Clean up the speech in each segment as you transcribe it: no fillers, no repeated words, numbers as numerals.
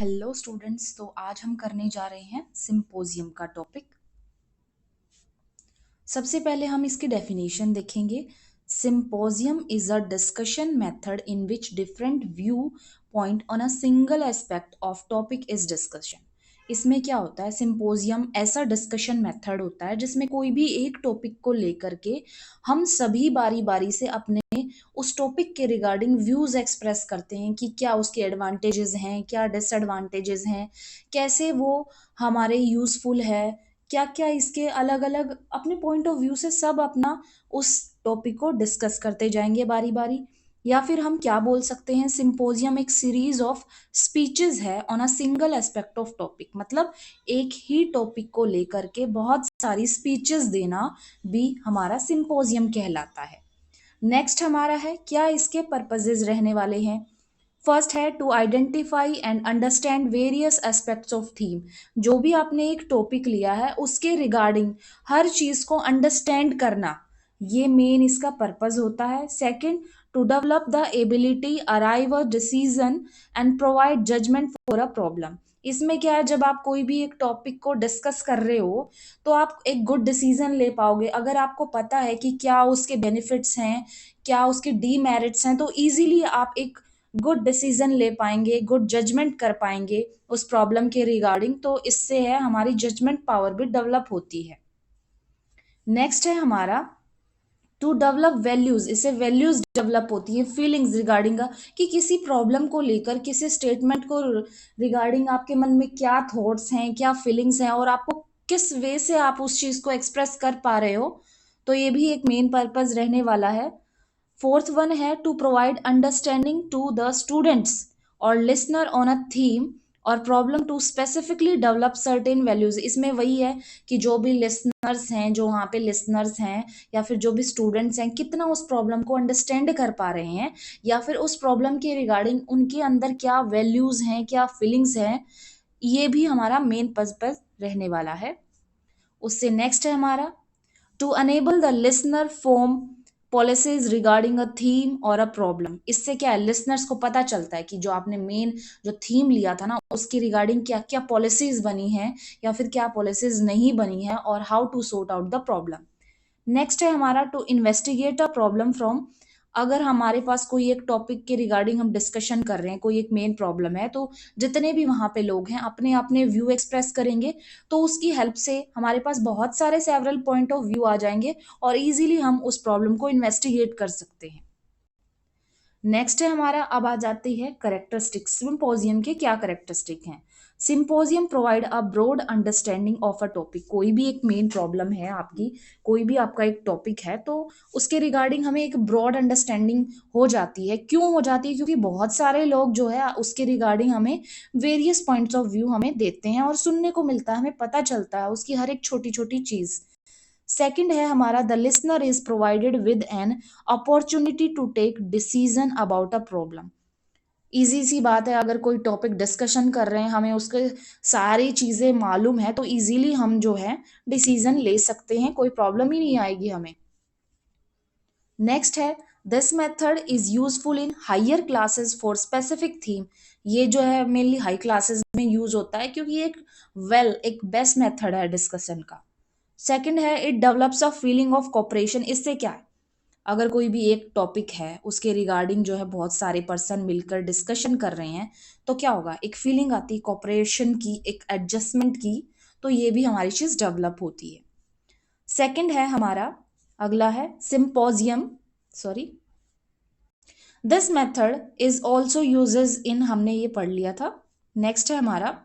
Hello students. तो आज हम करने जा रहे हैं सिंपोजियम का टॉपिक। सबसे पहले हम इसकी डेफिनेशन देखेंगे। Symposium is a discussion method in which different view point on a single aspect of topic is discussion. इसमें क्या होता है, सिंपोजियम ऐसा डिस्कशन मेथड होता है जिसमें कोई भी एक टॉपिक को लेकर के हम सभी बारी बारी से अपने उस टॉपिक के रिगार्डिंग व्यूज एक्सप्रेस करते हैं कि क्या उसके एडवांटेजेस हैं, क्या डिसएडवांटेजेस हैं, कैसे वो हमारे यूजफुल है, क्या क्या इसके अलग अलग अपने पॉइंट ऑफ व्यू से सब अपना उस टॉपिक को डिस्कस करते जाएंगे बारी बारी। या फिर हम क्या बोल सकते हैं, सिंपोजियम एक सीरीज ऑफ स्पीचेस है on a single aspect of topic. मतलब एक ही टॉपिक को लेकर के बहुत सारी स्पीचेस देना भी हमारा सिंपोजियम कहलाता है। नेक्स्ट हमारा है, क्या इसके पर्पजेज रहने वाले हैं। फर्स्ट है to identify and understand various aspects of theme. जो भी आपने एक टॉपिक लिया है उसके रिगार्डिंग हर चीज को अंडरस्टैंड करना, ये मेन इसका पर्पज होता है। Second, to develop the ability arrive a decision and provide judgement for a problem. इसमें क्या है, जब आप कोई भी एक टॉपिक को डिस्कस कर रहे हो तो आप एक गुड डिसीजन ले पाओगे अगर आपको पता है कि क्या उसके बेनिफिट्स हैं, क्या उसके डीमेरिट्स हैं। तो इजीली आप एक गुड डिसीजन ले पाएंगे, गुड जजमेंट कर पाएंगे उस प्रॉब्लम के रिगार्डिंग। तो इससे है हमारी जजमेंट पावर भी डेवलप होती है। नेक्स्ट है हमारा टू डेवलप वैल्यूज। इससे वैल्यूज डेवलप होती है, फीलिंग्स रिगार्डिंग कि किसी प्रॉब्लम को लेकर, किसी स्टेटमेंट को रिगार्डिंग आपके मन में क्या थॉट्स हैं, क्या फीलिंग्स हैं और आपको किस वे से आप उस चीज को एक्सप्रेस कर पा रहे हो। तो ये भी एक मेन पर्पज रहने वाला है। फोर्थ वन है to provide understanding to the students और लिसनर ऑन अ थीम और problem to specifically develop certain values. इसमें वही है कि जो भी लिसनर्स हैं, जो वहाँ पे लिसनर्स हैं या फिर जो भी स्टूडेंट्स हैं, कितना उस प्रॉब्लम को अंडरस्टैंड कर पा रहे हैं या फिर उस प्रॉब्लम के रिगार्डिंग उनके अंदर क्या वैल्यूज हैं, क्या फीलिंग्स हैं। ये भी हमारा मेन पर्पज रहने वाला है। उससे नेक्स्ट है हमारा to enable the listener form policies regarding a theme और अ प्रॉब्लम। इससे क्या है, लिसनर्स को पता चलता है कि जो आपने मेन जो थीम लिया था ना उसकी रिगार्डिंग क्या क्या पॉलिसीज बनी हैं या फिर क्या पॉलिसीज नहीं बनी है और how to sort out the problem. Next है हमारा to investigate a problem from. अगर हमारे पास कोई एक टॉपिक के रिगार्डिंग हम डिस्कशन कर रहे हैं, कोई एक मेन प्रॉब्लम है, तो जितने भी वहां पे लोग हैं अपने अपने व्यू एक्सप्रेस करेंगे। तो उसकी हेल्प से हमारे पास बहुत सारे सेवरल पॉइंट ऑफ व्यू आ जाएंगे और इजीली हम उस प्रॉब्लम को इन्वेस्टिगेट कर सकते हैं। नेक्स्ट है हमारा, अब आ जाती है करेक्टरिस्टिक्स। सिंपोजियम के क्या करेक्टरिस्टिक हैं। Symposium provide a broad understanding of a topic. कोई भी एक मेन प्रॉब्लम है आपकी, कोई भी आपका एक टॉपिक है, तो उसके रिगार्डिंग हमें एक ब्रॉड अंडरस्टैंडिंग हो जाती है। क्यों हो जाती है? क्योंकि बहुत सारे लोग जो है उसके रिगार्डिंग हमें वेरियस पॉइंट्स ऑफ व्यू हमें देते हैं और सुनने को मिलता है, हमें पता चलता है उसकी हर एक छोटी छोटी चीज। सेकंड है हमारा, the listener is provided with an opportunity to take decision about a problem. Easy सी बात है, अगर कोई टॉपिक डिस्कशन कर रहे हैं, हमें उसके सारी चीजें मालूम है तो इजीली हम जो है डिसीजन ले सकते हैं, कोई प्रॉब्लम ही नहीं आएगी हमें। नेक्स्ट है, this method is useful in higher classes for specific theme. ये जो है मेनली हाई क्लासेस में यूज होता है क्योंकि ये एक बेस्ट मेथड है डिस्कशन का। सेकंड है, it develops a feeling of cooperation. इससे क्या है, अगर कोई भी एक टॉपिक है उसके रिगार्डिंग जो है बहुत सारे पर्सन मिलकर डिस्कशन कर रहे हैं, तो क्या होगा, एक फीलिंग आती है कॉपरेशन की, एक एडजस्टमेंट की। तो ये भी हमारी चीज डेवलप होती है। सेकंड है हमारा, अगला है symposium, sorry, this method is also uses in, हमने ये पढ़ लिया था। नेक्स्ट है हमारा,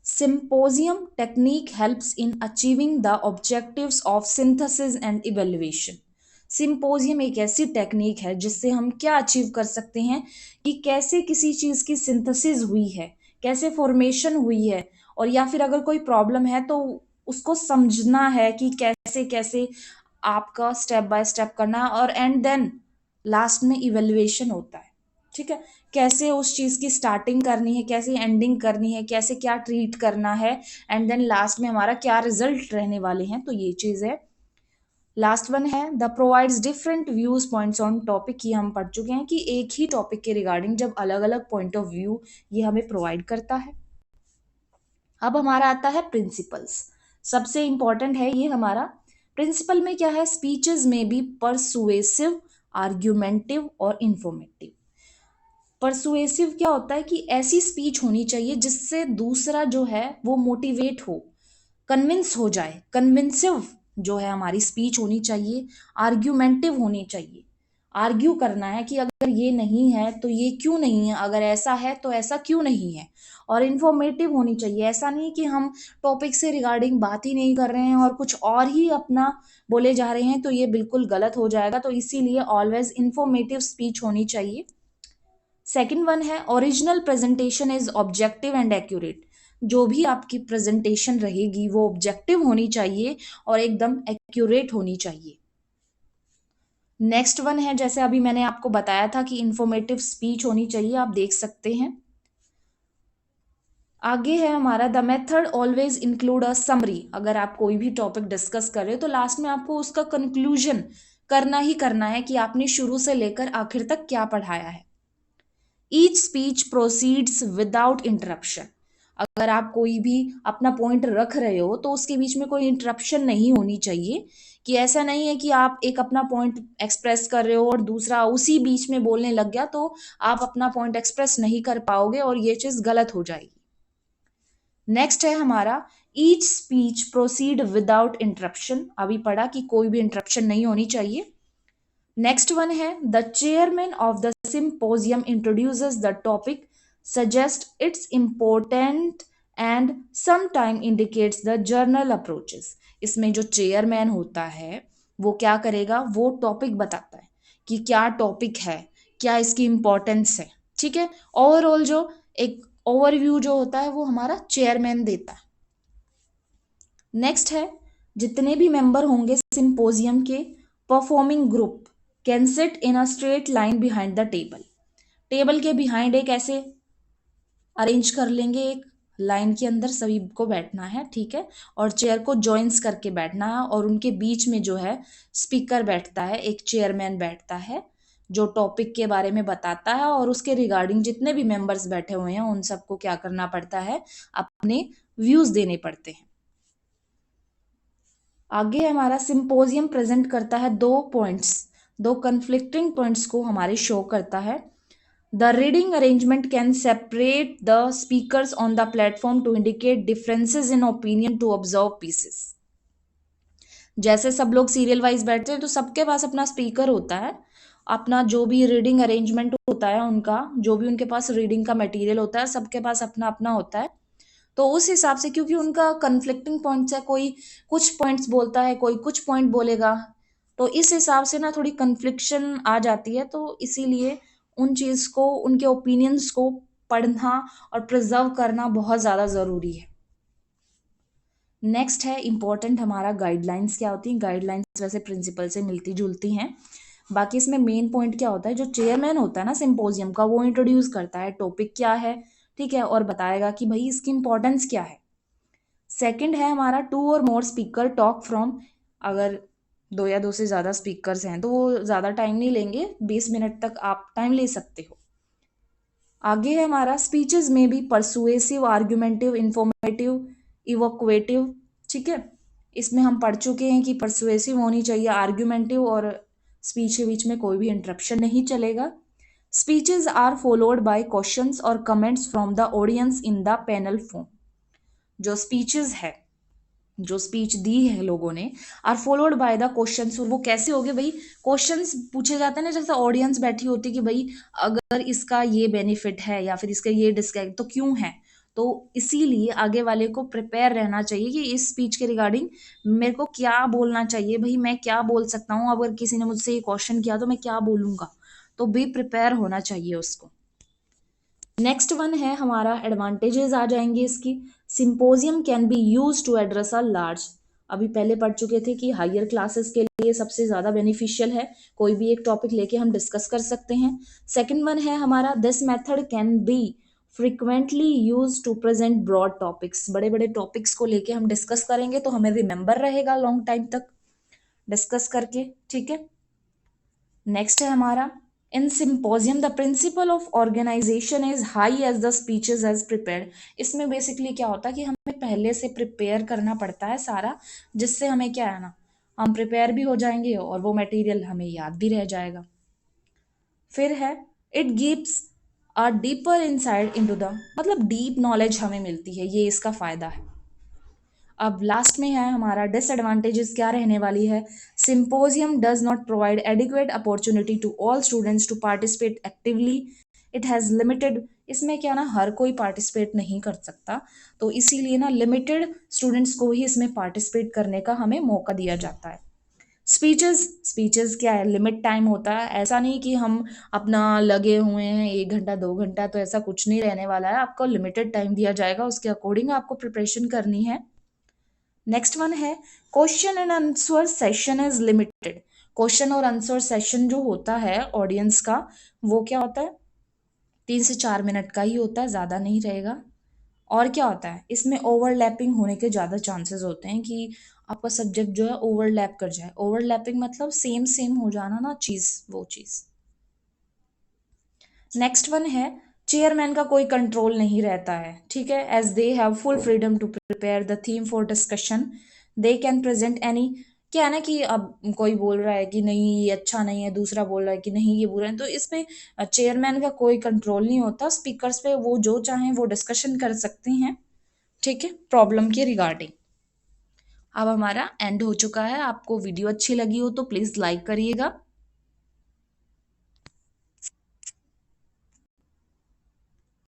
Symposium technique helps in achieving the objectives of synthesis and evaluation. Symposium एक ऐसी टेक्निक है जिससे हम क्या अचीव कर सकते हैं कि कैसे किसी चीज की सिंथेसिस हुई है, कैसे फॉर्मेशन हुई है, और या फिर अगर कोई प्रॉब्लम है तो उसको समझना है कि कैसे कैसे आपका स्टेप बाय स्टेप करना है, और एंड देन लास्ट में इवेल्युएशन होता है। ठीक है, कैसे उस चीज की स्टार्टिंग करनी है, कैसे एंडिंग करनी है, कैसे क्या ट्रीट करना है, एंड देन लास्ट में हमारा क्या रिजल्ट रहने वाले हैं। तो ये चीज है। लास्ट वन है the provides different views points on topic, ये हम पढ़ चुके हैं कि एक ही टॉपिक के रिगार्डिंग जब अलग अलग पॉइंट ऑफ व्यू ये हमें प्रोवाइड करता है। अब हमारा आता है प्रिंसिपल्स, सबसे इंपॉर्टेंट है ये हमारा। प्रिंसिपल में क्या है, स्पीचेस में बी परसुएसिव, आर्ग्यूमेंटिव और इंफॉर्मेटिव। परसुएसिव क्या होता है कि ऐसी स्पीच होनी चाहिए जिससे दूसरा जो है वो मोटिवेट हो, कन्विंस हो जाए, कन्विंसिव जो है हमारी स्पीच होनी चाहिए। आर्ग्यूमेंटिव होनी चाहिए, आर्ग्यू करना है कि अगर ये नहीं है तो ये क्यों नहीं है, अगर ऐसा है तो ऐसा क्यों नहीं है। और इन्फॉर्मेटिव होनी चाहिए, ऐसा नहीं कि हम टॉपिक से रिगार्डिंग बात ही नहीं कर रहे हैं और कुछ और ही अपना बोले जा रहे हैं, तो ये बिल्कुल गलत हो जाएगा। तो इसीलिए ऑलवेज इन्फॉर्मेटिव स्पीच होनी चाहिए। सेकंड वन है original presentation is objective and accurate. जो भी आपकी प्रेजेंटेशन रहेगी वो ऑब्जेक्टिव होनी चाहिए और एकदम एक्यूरेट होनी चाहिए। नेक्स्ट वन है, जैसे अभी मैंने आपको बताया था कि इंफॉर्मेटिव स्पीच होनी चाहिए, आप देख सकते हैं। आगे है हमारा the method always include a summary. अगर आप कोई भी टॉपिक डिस्कस कर रहे हो तो लास्ट में आपको उसका कंक्लूजन करना ही करना है कि आपने शुरू से लेकर आखिर तक क्या पढ़ाया है। Each speech proceeds without interruption. अगर आप कोई भी अपना पॉइंट रख रहे हो तो उसके बीच में कोई इंटरप्शन नहीं होनी चाहिए, कि ऐसा नहीं है कि आप एक अपना पॉइंट एक्सप्रेस कर रहे हो और दूसरा उसी बीच में बोलने लग गया, तो आप अपना पॉइंट एक्सप्रेस नहीं कर पाओगे और ये चीज गलत हो जाएगी। नेक्स्ट है हमारा each speech proceed without interruption. अभी पढ़ा कि कोई भी इंटरप्शन नहीं होनी चाहिए। नेक्स्ट वन है the chairman of the symposium introduces the topic, suggest it's important and sometime indicates the journal approaches. इसमें जो चेयरमैन होता है वो क्या करेगा, वो टॉपिक बताता है कि क्या टॉपिक है, क्या इसकी इंपॉर्टेंस है। ठीक है, ओवरऑल जो एक ओवरव्यू जो होता है वो हमारा चेयरमैन देता है। नेक्स्ट है जितने भी मेंबर होंगे सिंपोजियम के, performing group can sit in a straight line behind the table. Table के बिहाइंड एक ऐसे अरेंज कर लेंगे, एक लाइन के अंदर सभी को बैठना है, ठीक है। और चेयर को जॉइंस करके बैठना है और उनके बीच में जो है स्पीकर बैठता है, एक चेयरमैन बैठता है जो टॉपिक के बारे में बताता है और उसके रिगार्डिंग जितने भी मेंबर्स बैठे हुए हैं उन सबको क्या करना पड़ता है, अपने व्यूज देने पड़ते हैं। आगे हमारा सिंपोजियम प्रेजेंट करता है दो पॉइंट्स, दो कन्फ्लिक्टिंग पॉइंट्स को हमारे शो करता है। The reading arrangement can separate the speakers on the platform to indicate differences in opinion to observe pieces. जैसे सब लोग सीरियल वाइज बैठते हैं तो सबके पास अपना स्पीकर होता है, अपना जो भी रीडिंग अरेंजमेंट होता है उनका, जो भी उनके पास रीडिंग का मटेरियल होता है सबके पास अपना अपना होता है। तो उस हिसाब से क्योंकि उनका कन्फ्लिक्टिंग पॉइंट्स है, कोई कुछ पॉइंट्स बोलता है कोई कुछ पॉइंट बोलेगा, तो इस हिसाब से ना थोड़ी कन्फ्लिक्शन आ जाती है। तो इसीलिए उन चीज को, उनके ओपिनियंस को पढ़ना और प्रिजर्व करना बहुत ज़्यादा ज़रूरी है। नेक्स्ट है इंपॉर्टेंट हमारा गाइडलाइंस क्या होती हैं। गाइडलाइंस वैसे प्रिंसिपल से मिलती जुलती हैं, बाकी इसमें मेन पॉइंट क्या होता है, जो चेयरमैन होता है ना सिंपोजियम का, वो इंट्रोड्यूस करता है टॉपिक क्या है, ठीक है, और बताएगा कि भाई इसकी इंपॉर्टेंस क्या है। सेकंड है हमारा टू और मोर स्पीकर टॉक फ्रॉम। अगर दो या दो से ज़्यादा स्पीकर्स हैं तो वो ज़्यादा टाइम नहीं लेंगे, 20 मिनट तक आप टाइम ले सकते हो। आगे है हमारा स्पीचेस में भी परसुएसिव, आर्ग्यूमेंटिव, इंफॉर्मेटिव, इवोक्वेटिव। ठीक है, इसमें हम पढ़ चुके हैं कि परसुएसिव होनी चाहिए, आर्ग्यूमेंटिव, और स्पीच के बीच में कोई भी इंटरप्शन नहीं चलेगा। Speeches are followed by questions और comments from the audience in the panel form. जो स्पीचेस है, जो स्पीच दी है लोगों ने, are followed by the questions. और वो कैसे हो गए भाई, क्वेश्चंस पूछे जाते हैं ना, जैसे ऑडियंस बैठी होती है कि भाई अगर इसका ये बेनिफिट है या फिर इसका ये डिसलाइक तो क्यों है। तो इसीलिए आगे वाले को प्रिपेयर रहना चाहिए कि इस स्पीच के रिगार्डिंग मेरे को क्या बोलना चाहिए, भाई मैं क्या बोल सकता हूँ, अगर किसी ने मुझसे ये क्वेश्चन किया तो मैं क्या बोलूंगा। तो भी प्रिपेयर होना चाहिए उसको। नेक्स्ट वन है हमारा एडवांटेजेस आ जाएंगे इसकी। Symposium can be use to address a large. अभी पहले पढ़ चुके थे कि हायर क्लासेस के लिए सबसे ज्यादा बेनिफिशियल है, कोई भी एक टॉपिक लेके हम डिस्कस कर सकते हैं। सेकंड वन है हमारा this method can be frequently use to present broad topics. बड़े बड़े टॉपिक्स को लेके हम डिस्कस करेंगे तो हमें रिमेंबर रहेगा लॉन्ग टाइम तक। डिस्कस करके, ठीक है। नेक्स्ट है हमारा, in symposium the principle of organization is high as the speeches as prepared. इसमें बेसिकली क्या होता है कि हमें पहले से प्रिपेयर करना पड़ता है सारा, जिससे हमें क्या है ना, हम प्रिपेयर भी हो जाएंगे और वो मटेरियल हमें याद भी रह जाएगा। फिर है, it gives a deeper insight into the, मतलब डीप नॉलेज हमें मिलती है, ये इसका फायदा है। अब लास्ट में है हमारा डिसएडवांटेजेस क्या रहने वाली है। Symposium does not provide adequate opportunity to all students to participate actively, it has limited, इसमें क्या ना हर कोई पार्टिसिपेट नहीं कर सकता, तो इसीलिए ना लिमिटेड स्टूडेंट्स को ही इसमें पार्टिसिपेट करने का हमें मौका दिया जाता है। स्पीचेस, स्पीचेस क्या है, लिमिट टाइम होता है, ऐसा नहीं कि हम अपना लगे हुए हैं 1 घंटा 2 घंटा, तो ऐसा कुछ नहीं रहने वाला है, आपको लिमिटेड टाइम दिया जाएगा, उसके अकॉर्डिंग आपको प्रिपरेशन करनी है। नेक्स्ट वन है, question and answer session is limited. Question और आंसर सेशन जो होता है ऑडियंस का, वो क्या होता है, 3 से 4 मिनट का ही होता है, ज़्यादा नहीं रहेगा। और क्या होता है, इसमें ओवरलैपिंग होने के ज़्यादा चांसेस होते हैं कि आपका सब्जेक्ट जो है ओवरलैप कर जाए। ओवरलैपिंग मतलब सेम सेम हो जाना ना चीज़, वो चीज़। नेक्स्ट वन है, चेयरमैन का कोई कंट्रोल नहीं रहता है, ठीक है, as they have full freedom to prepare the theme for discussion, they can present any, क्या है ना कि अब कोई बोल रहा है कि नहीं ये अच्छा नहीं है, दूसरा बोल रहा है कि नहीं ये बुरा है, तो इसमें चेयरमैन का कोई कंट्रोल नहीं होता, स्पीकर्स पे वो जो चाहें वो डिस्कशन कर सकते हैं, ठीक है, प्रॉब्लम के रिगार्डिंग। अब हमारा एंड हो चुका है, आपको वीडियो अच्छी लगी हो तो प्लीज़ लाइक करिएगा।